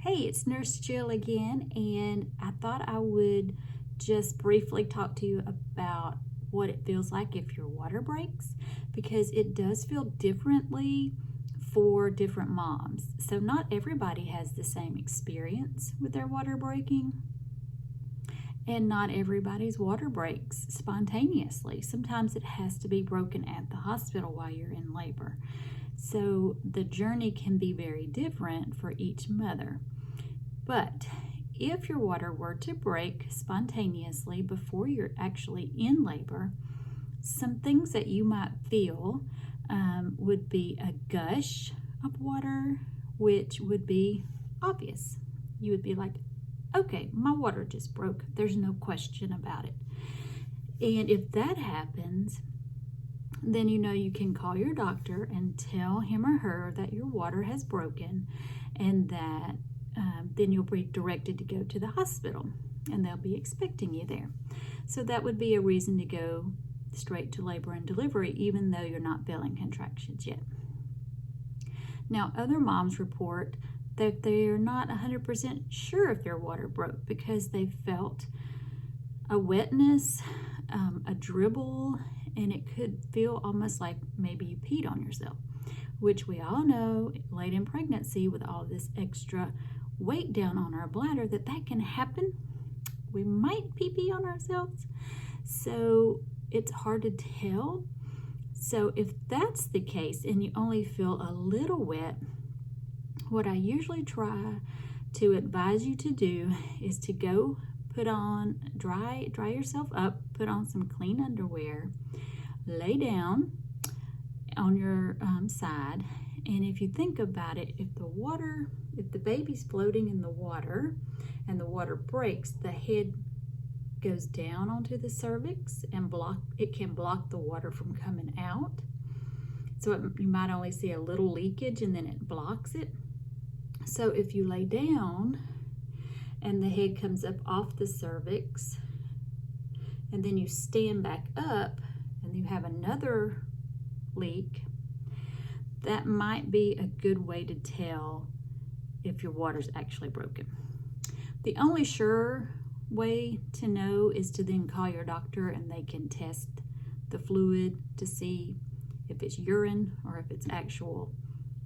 Hey, it's Nurse Jill again, and I thought I would just briefly talk to you about what it feels like if your water breaks, because it does feel differently for different moms. So not everybody has the same experience with their water breaking, and not everybody's water breaks spontaneously. Sometimes it has to be broken at the hospital while you're in labor. So the journey can be very different for each mother. But if your water were to break spontaneously before you're actually in labor, some things that you might feel would be a gush of water, which would be obvious. You would be like, okay, my water just broke. There's no question about it. And if that happens, then you know you can call your doctor and tell him or her that your water has broken, and that then you'll be directed to go to the hospital and they'll be expecting you there. So that would be a reason to go straight to labor and delivery, even though you're not feeling contractions yet. Now, other moms report that they're not 100% sure if their water broke because they felt a wetness, a dribble, and it could feel almost like maybe you peed on yourself, which we all know late in pregnancy with all this extra weight down on our bladder that can happen. We might pee on ourselves, so it's hard to tell. So if that's the case and you only feel a little wet, what I usually try to advise you to do is to go put on, dry yourself up, put on some clean underwear, lay down on your side, and if you think about it, if the baby's floating in the water and the water breaks, the head goes down onto the cervix and it can block the water from coming out. So you might only see a little leakage and then it blocks it. So if you lay down and the head comes up off the cervix, and then you stand back up and you have another leak, that might be a good way to tell if your water's actually broken. The only sure way to know is to then call your doctor and they can test the fluid to see if it's urine or if it's actual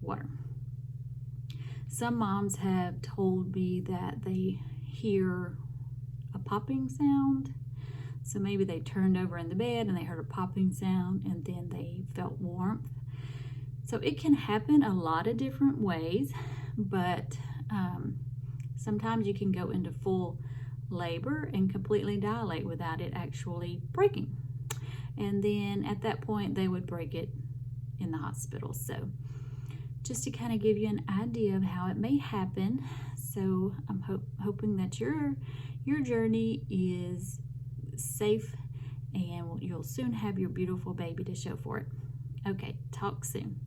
water. Some moms have told me that they hear a popping sound. So maybe they turned over in the bed and they heard a popping sound and then they felt warmth. So it can happen a lot of different ways, but sometimes you can go into full labor and completely dilate without it actually breaking. And then at that point, they would break it in the hospital. So just to kind of give you an idea of how it may happen. So I'm hoping that your journey is safe and you'll soon have your beautiful baby to show for it. Okay, talk soon.